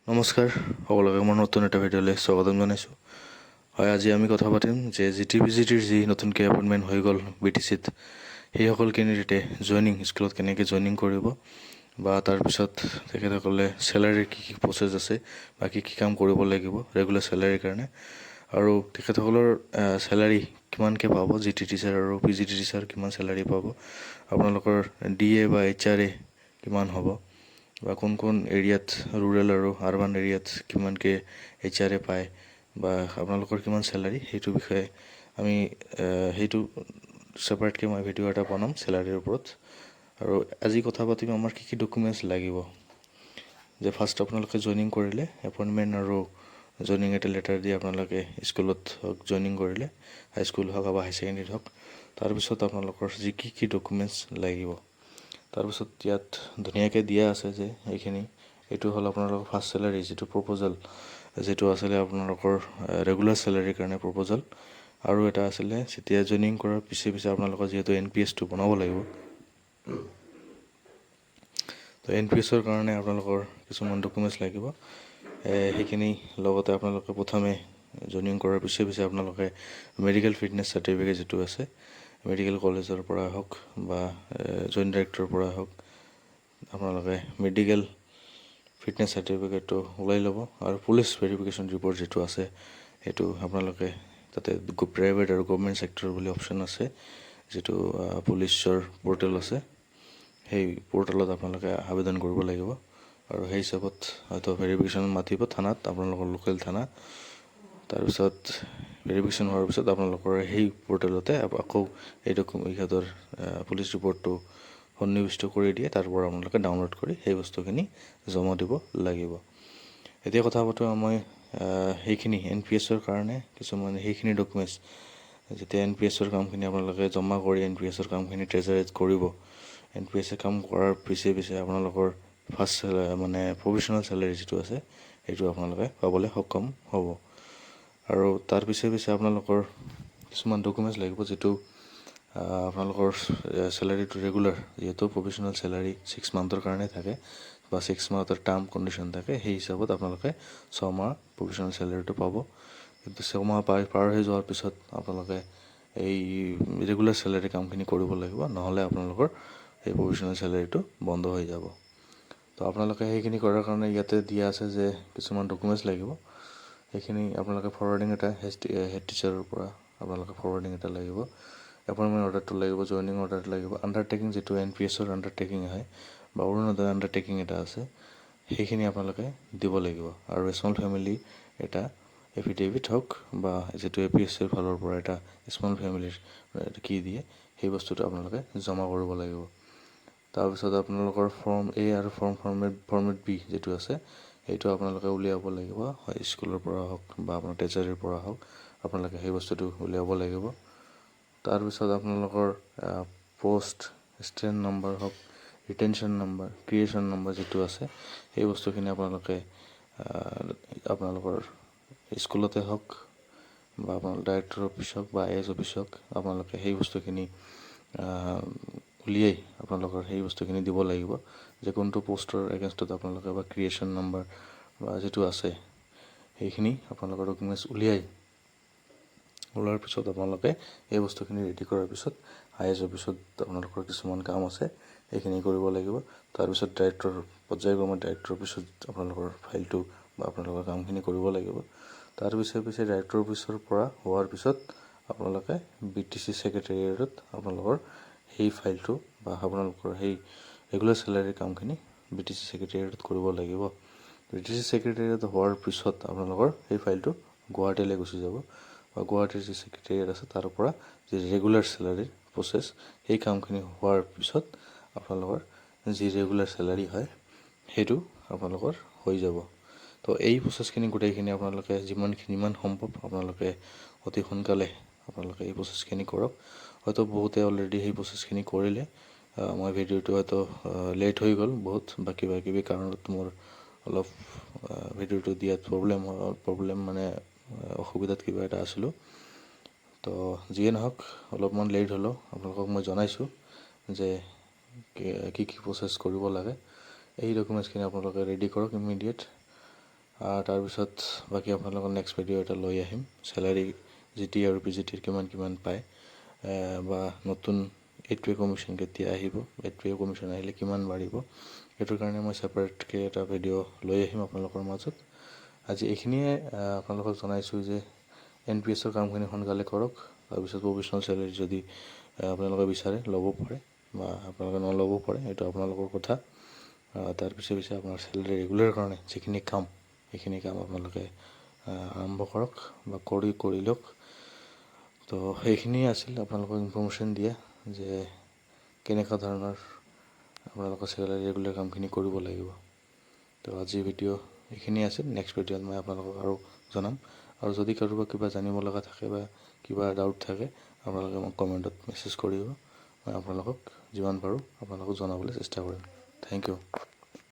নমস্কাৰ সকলোকে মই নতুন এটা ভিডিঅ'লৈ স্বাগতম জনাইছোঁ। হয়, আজি আমি কথা পাতিম যে GTPGTৰ যি নতুনকৈ এপইণ্টমেণ্ট হৈ গ'ল BTCত, সেইসকল কেণ্ডিডেটে স্কুলত কেনেকৈ জইনিং কৰিব বা তাৰপিছত তেখেতসকলে চেলাৰীৰ কি কি প্ৰচেছ আছে বা কি কি কাম কৰিব লাগিব ৰেগুলাৰ চেলাৰীৰ কাৰণে, আৰু তেখেতসকলৰ চেলাৰী কিমানকৈ পাব, GT টিচাৰ আৰু PGT টিচাৰ কিমান চেলাৰী পাব, আপোনালোকৰ DA বা HRA কিমান হ'ব, বা কোন কোন এৰিয়াত ৰুৰেল আৰু আৰ্বান এৰিয়াত কিমানকৈ HRA পায় বা আপোনালোকৰ কিমান চেলাৰী, সেইটো বিষয়ে আমি সেইটো ছেপাৰেটকৈ মই ভিডিঅ' এটা বনাম চেলাৰীৰ ওপৰত। আৰু আজি কথা পাতিম আমাৰ কি কি ডকুমেণ্টছ লাগিব। যে ফাৰ্ষ্ট আপোনালোকে জইনিং কৰিলে এপইণ্টমেণ্ট আৰু জইনিং এটা লেটাৰ দি আপোনালোকে স্কুলত হওক জইনিং কৰিলে, হাইস্কুল হওক বা হাই ছেকেণ্ডেৰীত হওক, তাৰপিছত আপোনালোকৰ যি কি কি ডকুমেণ্টছ লাগিব। তাৰপিছত ইয়াত ধুনীয়াকৈ দিয়া আছে যে এইটো হ'ল আপোনালোকৰ ফাৰ্ষ্ট চেলাৰী, যিটো প্ৰপ'জেল, যিটো আছিলে আপোনালোকৰ ৰেগুলাৰ চেলাৰীৰ কাৰণে প্ৰপ'জেল। আৰু এটা আছিলে যেতিয়া জইনিং কৰাৰ পিছে আপোনালোকৰ যিহেতু NPSটো বনাব লাগিব, তো NPSৰ কাৰণে আপোনালোকৰ কিছুমান ডকুমেণ্টছ লাগিব। সেইখিনি লগতে আপোনালোকে প্ৰথমে জইনিং কৰাৰ পিছে আপোনালোকে মেডিকেল ফিটনেছ চাৰ্টিফিকেট যিটো আছে, মেডিকেল কলেজৰ পৰা হওক বা জইণ্ট ডাইৰেক্টৰৰ পৰা হওক, আপোনালোকে মেডিকেল ফিটনেছ চাৰ্টিফিকেটটো ওলাই ল'ব। আৰু পুলিচ ভেৰিফিকেশ্যন ৰিপৰ্ট যিটো আছে, সেইটো আপোনালোকে তাতে প্ৰাইভেট আৰু গভৰ্ণমেণ্ট ছেক্টৰ বুলি অপশ্যন আছে, যিটো পুলিচৰ পৰ্টেল আছে, সেই পৰ্টেলত আপোনালোকে আবেদন কৰিব লাগিব। আৰু সেই হিচাপত হয়তো ভেৰিফিকেশ্যন মাতিব থানাত, আপোনালোকৰ লোকেল থানা। তাৰপিছত ভেৰিফিকেশ্যন হোৱাৰ পিছত আপোনালোকৰ সেই পৰ্টেলতে আকৌ এইটো ইহঁতৰ পুলিচ ৰিপৰ্টটো সন্নিৱিষ্ট কৰি দিয়ে, তাৰ পৰা আপোনালোকে ডাউনলোড কৰি সেই বস্তুখিনি জমা দিব লাগিব। এতিয়া কথা পাতোঁ মই সেইখিনি NPSৰ কাৰণে কিছুমান সেইখিনি ডকুমেণ্টছ। যেতিয়া NPSৰ কামখিনি আপোনালোকে জমা কৰি NPSৰ কামখিনি ট্ৰেজাৰীত কৰিব, NPSে কাম কৰাৰ পিছে আপোনালোকৰ ফাৰ্ষ্ট মানে প্ৰভিশ্যনেল চেলাৰী যিটো আছে, সেইটো আপোনালোকে পাবলৈ সক্ষম হ'ব। আৰু তাৰ পিছে আপোনালোকৰ কিছুমান ডকুমেণ্টছ লাগিব, যিটো আপোনালোকৰ চেলাৰীটো ৰেগুলাৰ, যিহেতু প্ৰভিশ্যনেল চেলাৰী 6 মান্থৰ কাৰণে থাকে বা 6 মান্থৰ টাৰ্ম কণ্ডিশ্যন থাকে, সেই হিচাপত আপোনালোকে 6 মাহ প্ৰভিশ্যনেল চেলাৰীটো পাব। কিন্তু 6 মাহ পাৰ হৈ যোৱাৰ পিছত আপোনালোকে এই ৰেগুলাৰ চেলাৰী কামখিনি কৰিব লাগিব, নহ'লে আপোনালোকৰ এই প্ৰভিশ্যনেল চেলাৰীটো বন্ধ হৈ যাব। তো আপোনালোকে সেইখিনি কৰাৰ কাৰণে ইয়াতে দিয়া আছে যে কিছুমান ডকুমেণ্টছ লাগিব। সেইখিনি আপোনালোকে ফৰৱাৰ্ডিং এটা হেড টিচাৰৰ পৰা আপোনালোকে ফৰৱাৰ্ডিং এটা লাগিব, এপইণ্টমেণ্ট অৰ্ডাৰটো লাগিব, জইনিং অৰ্ডাৰটো লাগিব, আণ্ডাৰটেকিং যিটো NPSৰ আণ্ডাৰটেকিং হয় বা অৰুণোদয় আণ্ডাৰটেকিং এটা আছে, সেইখিনি আপোনালোকে দিব লাগিব। আৰু স্মল ফেমিলি এটা এফিডেভিট হওক বা যিটো APSCৰ ফালৰ পৰা এটা স্মল ফেমিলিৰ কি দিয়ে, সেই বস্তুটো আপোনালোকে জমা কৰিব লাগিব। তাৰপিছত আপোনালোকৰ ফৰ্ম A আৰু ফৰ্মেট B যিটো আছে, সেইটো আপোনালোকে উলিয়াব লাগিব, হয় স্কুলৰ পৰা হওক বা আপোনাৰ ট্ৰেজাৰীৰ পৰা হওক, আপোনালোকে সেই বস্তুটো উলিয়াব লাগিব। তাৰপিছত আপোনালোকৰ পষ্ট ষ্টেণ্ড নম্বৰ হওক, ৰিটেনশ্যন নম্বৰ, ক্ৰিয়েশ্যন নম্বৰ যিটো আছে, সেই বস্তুখিনি আপোনালোকৰ স্কুলতে হওক বা আপোনালোকৰ ডাইৰেক্টৰ অফিচ হওক বা AS অফিচ হওক, আপোনালোকে সেই বস্তুখিনি উলিয়াই আপোনালোকৰ সেই বস্তুখিনি দিব লাগিব, যে কোনটো পষ্টৰ এগেইনষ্টত আপোনালোকে বা ক্ৰিয়েশ্যন নম্বৰ বা যিটো আছে, সেইখিনি আপোনালোকৰ ডকুমেণ্টছ ওলোৱাৰ পিছত আপোনালোকে এই বস্তুখিনি ৰেডি কৰাৰ পিছত IS অফিচত আপোনালোকৰ কিছুমান কাম আছে, সেইখিনি কৰিব লাগিব। তাৰপিছত ডাইৰেক্টৰ পৰ্যায়ক্ৰমে ডাইৰেক্টৰ অফিচত আপোনালোকৰ ফাইলটো বা আপোনালোকৰ কামখিনি কৰিব লাগিব। তাৰ পিছে ডাইৰেক্টৰ অফিচৰ পৰা হোৱাৰ পিছত আপোনালোকে BTC ছেক্ৰেটেৰিয়েটত আপোনালোকৰ সেই ফাইলটো বা আপোনালোকৰ সেই ৰেগুলাৰ চেলাৰীৰ কামখিনি BTC ছেক্ৰেটেৰিয়েটত কৰিব লাগিব। BTC ছেক্ৰেটেৰিয়েট হোৱাৰ পিছত আপোনালোকৰ সেই ফাইলটো গুৱাহাটীলৈ গুচি যাব, বা গুৱাহাটীৰ যি ছেক্ৰেটেৰিয়েট আছে তাৰ পৰা যি ৰেগুলাৰ চেলাৰীৰ প্ৰচেছ, সেই কামখিনি হোৱাৰ পিছত আপোনালোকৰ যি ৰেগুলাৰ চেলাৰী হয় সেইটো আপোনালোকৰ হৈ যাব। তো এই প্ৰচেছখিনি গোটেইখিনি আপোনালোকে যিমান সম্ভৱ আপোনালোকে অতি সোনকালে আপোনালোকে এই প্ৰচেছখিনি কৰক। হয়তো বহুতে অলৰেডি সেই প্ৰচেছখিনি কৰিলে, মই ভিডিঅ'টো হয়তো লেট হৈ গ'ল বহুত, বা কিবা কিবি কাৰণত মোৰ অলপ ভিডিঅ'টো দিয়াত প্ৰব্লেম মানে অসুবিধাত কিবা এটা আছিলোঁ। তো যিয়ে নহওক, অলপমান লেট হ'লেও আপোনালোকক মই জনাইছোঁ যে কি প্ৰচেছ কৰিব লাগে। এই ডকুমেণ্টছখিনি আপোনালোকে ৰেডি কৰক ইমিডিয়েট। তাৰপিছত বাকী আপোনালোকৰ নেক্সট ভিডিঅ' এটা লৈ আহিম চেলাৰী GT আৰু PGTৰ কিমান পায় বা নতুন 8ৱে কমিশ্যন কেতিয়া আহিব 8ৱে কমিশ্যন আহিলে কিমান বাঢ়িব সেইটোৰ কাৰণে মই ছেপাৰেটকৈ এটা ভিডিঅ' লৈ আহিম আপোনালোকৰ মাজত আজি এইখিনিয়ে আপোনালোকক জনাইছোঁ যে NPSৰ কামখিনি সোনকালে কৰক তাৰপিছত প্ৰফেশ্যনেল চেলাৰী যদি আপোনালোকে বিচাৰে ল'ব পাৰে বা আপোনালোকে নল'ব পাৰে এইটো আপোনালোকৰ কথা তাৰ পিছে আপোনাৰ চেলাৰী ৰেগুলাৰ কাৰণে যিখিনি কাম সেইখিনি কাম আপোনালোকে আৰম্ভ কৰক বা কৰি লওক তো সেইখিনিয়ে আছিল আপোনালোকক ইনফৰ্মেশ্যন দিয়া যে কেনেকুৱা ধৰণৰ আপোনালোকৰ চেলাৰী ৰেগুলাৰ কামখিনি কৰিব লাগিব তো আজিৰ ভিডিঅ' এইখিনি আছিল নেক্সট ভিডিঅ'ত মই আপোনালোকক আৰু জনাম আৰু যদি কাৰোবাৰ কিবা জানিব লগা থাকে বা কিবা ডাউট থাকে আপোনালোকে মোক কমেণ্টত মেছেজ কৰিব মই আপোনালোকক যিমান পাৰোঁ আপোনালোকক জনাবলৈ চেষ্টা কৰিম থেংক ইউ